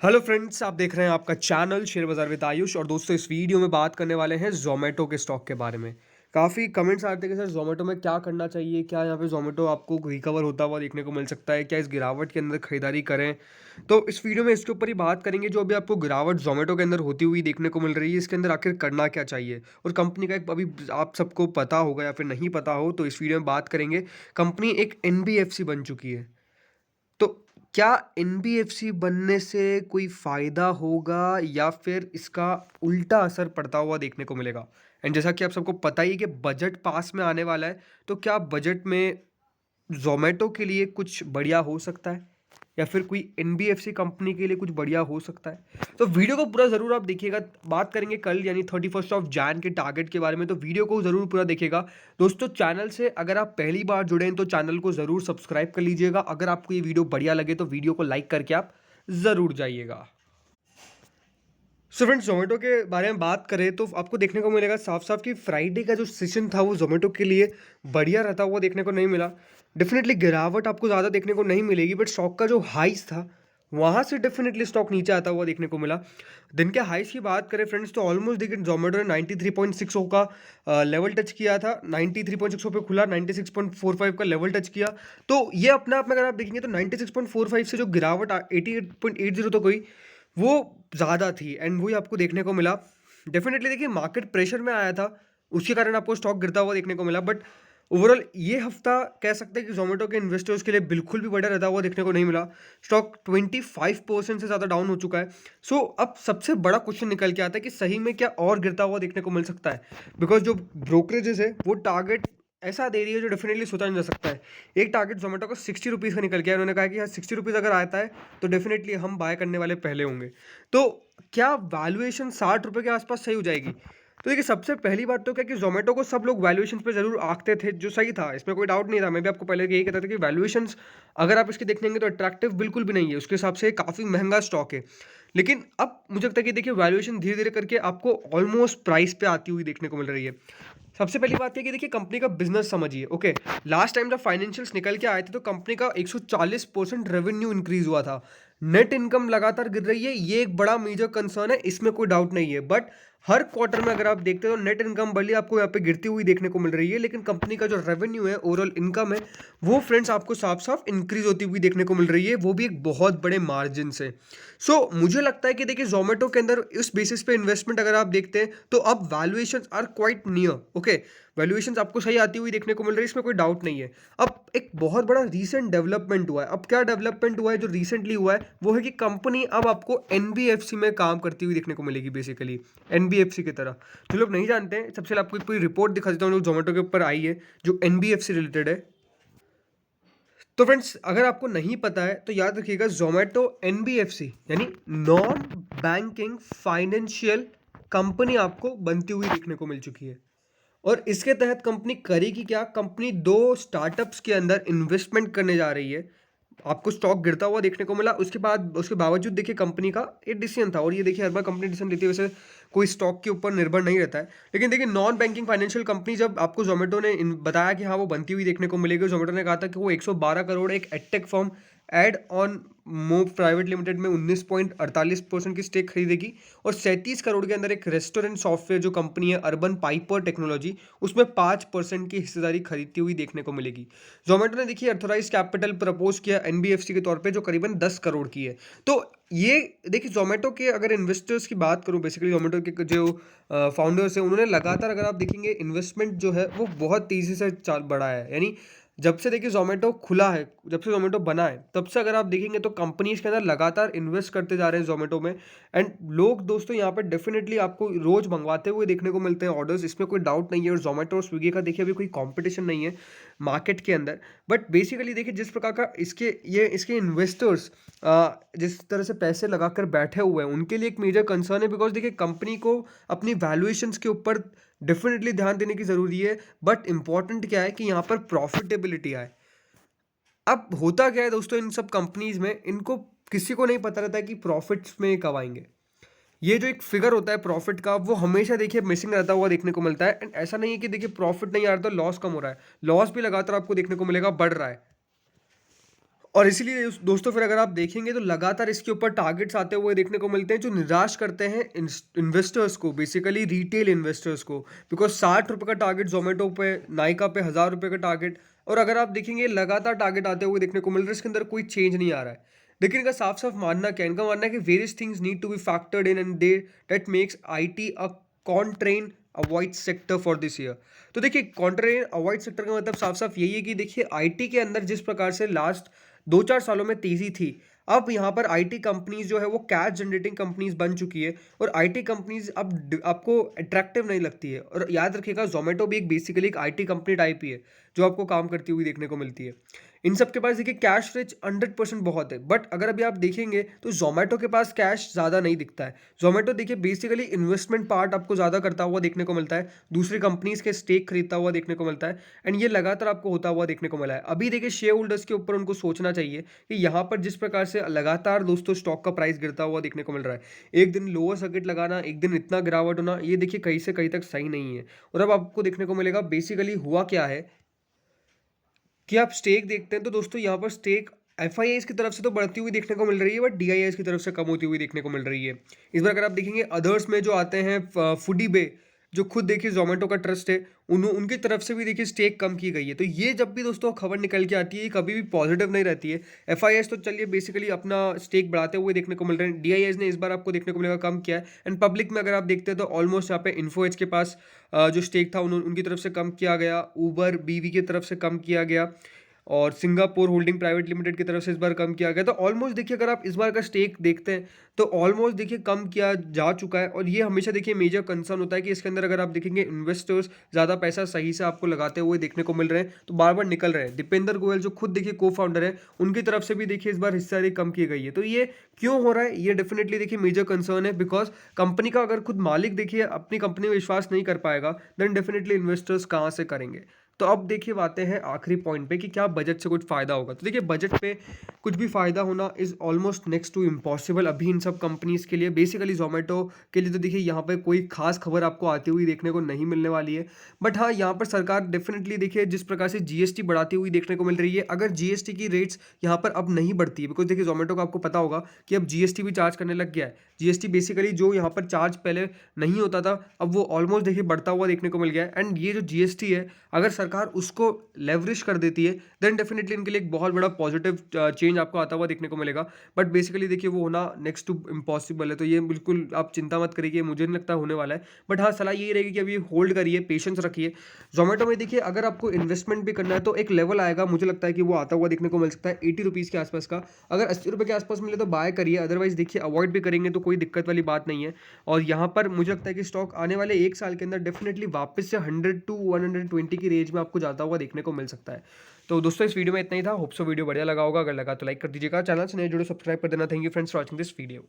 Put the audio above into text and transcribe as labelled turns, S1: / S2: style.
S1: Hello friends, आप देख रहे हैं आपका चैनल शेयर बाजार विद आयुष। और दोस्तों, इस वीडियो में बात करने वाले हैं जोमेटो के स्टॉक के बारे में। काफ़ी कमेंट्स आते हैं कि सर जोमेटो में क्या करना चाहिए, क्या यहाँ पे जोमेटो आपको रिकवर होता हुआ देखने को मिल सकता है, क्या इस गिरावट के अंदर खरीदारी करें। तो इस वीडियो में इसके ऊपर ही बात करेंगे। जो अभी आपको गिरावट जोमेटो के अंदर होती हुई देखने को मिल रही है, इसके अंदर आखिर करना क्या चाहिए। और कंपनी का एक अभी आप सबको पता होगा या फिर नहीं पता हो, तो इस वीडियो में बात करेंगे। कंपनी एक एनबीएफसी बन चुकी है। तो क्या एनबीएफसी बनने से कोई फ़ायदा होगा या फिर इसका उल्टा असर पड़ता हुआ देखने को मिलेगा? एंड जैसा कि आप सबको पता ही है कि बजट पास में आने वाला है, तो क्या बजट में ज़ोमैटो के लिए कुछ बढ़िया हो सकता है या फिर कोई एनबीएफसी कंपनी के लिए कुछ बढ़िया हो सकता है? तो वीडियो को पूरा ज़रूर आप देखिएगा। बात करेंगे कल यानी 31st ऑफ जैन के टारगेट के बारे में, तो वीडियो को ज़रूर पूरा देखिएगा। दोस्तों, चैनल से अगर आप पहली बार जुड़े हैं तो चैनल को ज़रूर सब्सक्राइब कर लीजिएगा। अगर आपको ये वीडियो बढ़िया लगे तो वीडियो को लाइक करके आप ज़रूर जाइएगा। सो फ्रेंड्स, जोमेटो के बारे में बात करें तो आपको देखने को मिलेगा साफ साफ कि फ्राइडे का जो सेशन था वो जोमेटो के लिए बढ़िया रहता हुआ देखने को नहीं मिला। डेफिनेटली गिरावट आपको ज़्यादा देखने को नहीं मिलेगी, बट स्टॉक का जो हाइस था वहाँ से डेफिनेटली स्टॉक नीचे आता हुआ देखने को मिला। दिन के हाइस की बात करें फ्रेंड्स, तो ऑलमोस्ट देखिए जोमेटो ने 93.60 का लेवल टच किया था। 93.60 पे खुला, 96.45 का लेवल टच किया। तो ये अपने आप में अगर आप देखेंगे तो 96.45 से जो गिरावट 88.80 तक हुई, वो ज़्यादा थी। एंड वही आपको देखने को मिला। डेफिनेटली देखिए, मार्केट प्रेशर में आया था, उसके कारण आपको स्टॉक गिरता हुआ देखने को मिला। बट ओवरऑल ये हफ्ता कह सकते हैं कि जोमेटो के इन्वेस्टर्स के लिए बिल्कुल भी बढ़िया रहता हुआ देखने को नहीं मिला। स्टॉक 25% से ज़्यादा डाउन हो चुका है। सो अब सबसे बड़ा क्वेश्चन निकल के आता है कि सही में क्या और गिरता हुआ देखने को मिल सकता है। बिकॉज जो ब्रोकरेजेस है वो टारगेट ऐसा दे रही है जो डेफिनेटली सोचा नहीं जा सकता है। एक टारगेट जोमेटो का 60 रुपीज़ का निकल गया। उन्होंने कहा कि हाँ, 60 रुपीज़ अगर आता है तो डेफिनेटली हम बाय करने वाले पहले होंगे। तो क्या वैल्यूएशन 60 रुपये के आसपास सही हो जाएगी? तो देखिए, सबसे पहली बात तो क्या कि जोमेटो को सब लोग वैल्यूएशन पे जरूर आंकते थे, जो सही था, इसमें कोई डाउट नहीं था। मैं भी आपको पहले यही कहता था कि वैल्यूएशंस अगर आप इसके देखेंगे तो अट्रैक्टिव बिल्कुल भी नहीं है, उसके हिसाब से काफ़ी महंगा स्टॉक है। लेकिन अब मुझे लगता है कि देखिए, वैल्यूएशन धीरे धीरे करके आपको ऑलमोस्ट प्राइस पे आती हुई देखने को मिल रही है। सबसे पहली बात है कि देखिए, कंपनी का बिजनेस समझिए। ओके, लास्ट टाइम जब फाइनेंशियल्स निकल के आए थे तो कंपनी का 140% रेवेन्यू इंक्रीज हुआ था। नेट इनकम लगातार गिर रही है, ये एक बड़ा मेजर कंसर्न है, इसमें कोई डाउट नहीं है। बट हर क्वार्टर में अगर आप देखते हो तो नेट इनकम बढ़ी आपको यहाँ पे गिरती हुई देखने को मिल रही है। लेकिन कंपनी का जो रेवेन्यू है, ओवरऑल इनकम है, वो फ्रेंड्स आपको साफ साफ इंक्रीज होती हुई देखने को मिल रही है, वो भी एक बहुत बड़े मार्जिन से। मुझे लगता है कि देखिए, जोमेटो के अंदर इस बेसिस पे इन्वेस्टमेंट अगर आप देखते हैं तो अब valuation are quite near. Okay, valuations आपको सही आती हुई देखने को मिल रही है, इसमें कोई डाउट नहीं है। अब एक बहुत बड़ा रीसेंट डेवलपमेंट हुआ है। अब क्या डेवलपमेंट हुआ है जो रिसेंटली हुआ है, वो है कि कंपनी अब आपको एनबीएफसी में काम करती हुई देखने को मिलेगी, बेसिकली एनबीएफसी की तरह। जो लोग नहीं जानते हैं, सबसे पहले आपको एक पूरी रिपोर्ट दिखा देता हूँ जो जोमेटो के ऊपर आई है, जो एनबीएफसी रिलेटेड है। तो फ्रेंड्स, अगर आपको नहीं पता है तो याद रखिएगा, जोमेटो एनबीएफसी यानी नॉन बैंकिंग फाइनेंशियल कंपनी आपको बनती हुई देखने को मिल चुकी है। और इसके तहत कंपनी करेगी क्या? कंपनी दो स्टार्टअप्स के अंदर इन्वेस्टमेंट करने जा रही है। आपको स्टॉक गिरता हुआ देखने को मिला, उसके बावजूद देखिए कंपनी का ये डिसीजन था। और ये देखिए, हर बार कंपनी डिसीजन लेती है, वैसे कोई स्टॉक के ऊपर निर्भर नहीं रहता है। लेकिन देखिए, नॉन बैंकिंग फाइनेंशियल कंपनी जब आपको जोमेटो ने बताया कि हाँ वो बनती हुई देखने को मिलेगी, जोमेटो ने कहा था कि वो 112 करोड़ एक edtech firm Ed on Move private limited में 19.48% की स्टेक खरीदेगी। और 37 करोड़ के अंदर एक रेस्टोरेंट सॉफ्टवेयर जो कंपनी है अर्बन पाइपर टेक्नोलॉजी, उसमें 5% की हिस्सेदारी खरीदती हुई देखने को मिलेगी। जोमेटो ने देखिए अथोराइज कैपिटल प्रपोज किया एनबीएफसी के तौर पे, जो करीबन 10 करोड़ की है। तो ये देखिए, जोमेटो के अगर इन्वेस्टर्स की बात करूं, बेसिकली जोमेटो के जो फाउंडर्स हैं, उन्होंने लगातार अगर आप देखेंगे इन्वेस्टमेंट जो है वो बहुत तेज़ी से चाल बढ़ा है। यानी जब से देखिए जोमेटो खुला है, जब से जोमेटो बना है, तब से अगर आप देखेंगे तो कंपनीज के अंदर लगातार इन्वेस्ट करते जा रहे हैं जोमेटो में। एंड लोग दोस्तों यहाँ पर डेफिनेटली आपको रोज मंगवाते हुए देखने को मिलते हैं ऑर्डर्स, इसमें कोई डाउट नहीं है। और जोमेटो और स्विगी का देखिए अभी कोई कंपटीशन नहीं है मार्केट के अंदर। बट बेसिकली देखिए, जिस प्रकार का इसके इन्वेस्टर्स जिस तरह से पैसे लगाकर बैठे हुए हैं, उनके लिए एक मेजर कंसर्न है। बिकॉज देखिए, कंपनी को अपनी वैल्यूएशंस के ऊपर डेफिनेटली ध्यान देने की ज़रूरी है। बट इंपॉर्टेंट क्या है कि यहाँ पर प्रॉफिटेबिलिटी आए। अब होता क्या है दोस्तों, इन सब कंपनीज में इनको किसी को नहीं पता रहता है कि प्रॉफिट्स में कब आएंगे। ये जो एक फिगर होता है प्रॉफिट का, वो हमेशा देखिए मिसिंग रहता हुआ देखने को मिलता है। एंड ऐसा नहीं है कि देखिए प्रॉफिट नहीं आ रहा तो लॉस कम हो रहा है, लॉस भी लगातार आपको देखने को मिलेगा बढ़ रहा है। और इसीलिए दोस्तों फिर अगर आप देखेंगे तो लगातार इसके ऊपर टारगेट्स आते हुए देखने को मिलते हैं जो निराश करते हैं इन्वेस्टर्स को, बेसिकली रिटेल इन्वेस्टर्स को। बिकॉज 60 रुपये का टारगेट जोमेटो पे, नाइका पे 1000 रुपये का टारगेट, और अगर आप देखेंगे लगातार टारगेट आते हुए देखने को मिल रहा है, इसके अंदर कोई चेंज नहीं आ रहा है। लेकिन इनका साफ साफ मानना क्या है, इनका मानना है कि various things need to be factored in and they that makes IT a contrarian avoid sector for this year. तो देखिए कॉन्ट्रेन अवॉइड सेक्टर का मतलब साफ साफ यही है कि देखिए IT के अंदर जिस प्रकार से लास्ट 2-4 सालों में तेजी थी, अब यहाँ पर IT कंपनीज जो है वो कैश जनरेटिंग कंपनीज बन चुकी है, और IT कंपनीज अब आपको अट्रैक्टिव नहीं लगती है। और याद रखिएगा जोमेटो भी एक बेसिकली एक IT कंपनी टाइप ही है जो आपको काम करती हुई देखने को मिलती है। इन सब के पास देखिए कैश रिच 100% बहुत है, बट अगर अभी आप देखेंगे तो जोमेटो के पास कैश ज़्यादा नहीं दिखता है। जोमेटो देखिए बेसिकली इन्वेस्टमेंट पार्ट आपको ज़्यादा करता हुआ देखने को मिलता है, दूसरी कंपनीज के स्टेक खरीदता हुआ देखने को मिलता है, एंड ये लगातार आपको होता हुआ देखने को मिला है। अभी देखिए शेयर होल्डर्स के ऊपर उनको सोचना चाहिए कि यहाँ पर जिस प्रकार से लगातार दोस्तों स्टॉक का प्राइस गिरता हुआ देखने को मिल रहा है, एक दिन लोअर सर्किट लगाना, एक दिन इतना गिरावट होना, ये देखिए कहीं से कहीं तक सही नहीं है। और अब आपको देखने को मिलेगा बेसिकली हुआ क्या है कि आप स्टेक देखते हैं तो दोस्तों यहाँ पर स्टेक FIIs की तरफ से तो बढ़ती हुई देखने को मिल रही है, बट DIIs की तरफ से कम होती हुई देखने को मिल रही है। इस बार अगर आप देखेंगे अदर्स में जो आते हैं, फूडी बे जो खुद देखिए जोमेटो का ट्रस्ट है, उनकी तरफ से भी देखिए स्टेक कम की गई है। तो ये जब भी दोस्तों खबर निकल के आती है ये कभी भी पॉजिटिव नहीं रहती है। FIIs तो चलिए बेसिकली अपना स्टेक बढ़ाते हुए देखने को मिल रहे हैं, DIIs ने इस बार आपको देखने को मिलेगा कम किया है। एंड पब्लिक में अगर आप देखते हैं तो ऑलमोस्ट यहाँ पे इन्फो एज के पास जो स्टेक था उनकी तरफ से कम किया गया, ऊबर BV की तरफ से कम किया गया, और सिंगापुर होल्डिंग प्राइवेट लिमिटेड की तरफ से इस बार कम किया गया। तो ऑलमोस्ट देखिए अगर आप इस बार का स्टेक देखते हैं तो ऑलमोस्ट देखिए कम किया जा चुका है, और ये हमेशा देखिए मेजर कंसर्न होता है कि इसके अंदर अगर आप देखेंगे इन्वेस्टर्स ज़्यादा पैसा सही से आपको लगाते हुए देखने को मिल रहे हैं, तो बार बार निकल रहे हैं। दीपेंद्र गोयल जो खुद देखिए को फाउंडर है, उनकी तरफ से भी देखिए इस बार हिस्सेदारी कम की गई है। तो ये क्यों हो रहा है, ये डेफिनेटली देखिए मेजर कंसर्न है, बिकॉज कंपनी का अगर खुद मालिक देखिए अपनी कंपनी में विश्वास नहीं कर पाएगा, देन डेफिनेटली इन्वेस्टर्स कहाँ से करेंगे। तो अब देखिए बातें हैं आखिरी पॉइंट पे कि क्या बजट से कुछ फ़ायदा होगा। तो देखिए बजट पे कुछ भी फ़ायदा होना is almost next to impossible अभी इन सब कंपनीज़ के लिए। बेसिकली जोमेटो के लिए तो देखिए यहाँ पे कोई खास खबर आपको आती हुई देखने को नहीं मिलने वाली है। बट हाँ, यहाँ पर सरकार डेफिनेटली देखिए जिस प्रकार से GST बढ़ाती हुई देखने को मिल रही है, अगर GST की रेट्स यहाँ पर अब नहीं बढ़ती है, बिकॉज देखिए जोमेटो का आपको पता होगा कि अब GST भी चार्ज करने लग गया है। GST बेसिकली जो यहाँ पर चार्ज पहले नहीं होता था, अब वो ऑलमोस्ट देखिए बढ़ता हुआ देखने को मिल गया है। एंड ये जो GST है, अगर सरकार उसको लेवरेज कर देती है, देन डेफिनेटली इनके लिए एक बहुत बड़ा पॉजिटिव चेंज आपको आता हुआ देखने को मिलेगा। बट बेसिकली देखिए वो होना नेक्स्ट टू इम्पॉसिबल है, तो ये बिल्कुल आप चिंता मत करिए, मुझे नहीं लगता होने वाला है। बट हाँ, सलाह यही रहेगी कि अभी होल्ड करिए, पेशेंस रखिए। जोमेटो में देखिए अगर आपको इन्वेस्टमेंट भी करना है तो एक लेवल आएगा, मुझे लगता है कि वो आता हुआ देखने को मिल सकता है 80 रुपीज़ के आसपास का। अगर 80 रुपये के आसपास मिले तो बाय करिए, अदरवाइज देखिए अवॉइड भी करेंगे तो कोई दिक्कत वाली बात नहीं है। और यहाँ पर मुझे लगता है कि स्टॉक आने वाले 1 साल के अंदर डेफिनेटली वापस से 100 to 120 की रेंज में आपको जाता हुआ देखने को मिल सकता है। तो दोस्तों इस वीडियो में इतना ही था। होप सो वीडियो बढ़िया लगा होगा, अगर लगा तो लाइक कर दीजिएगा, चैनल से नए जुड़े सब्सक्राइब कर देना। Thank you friends for watching this video.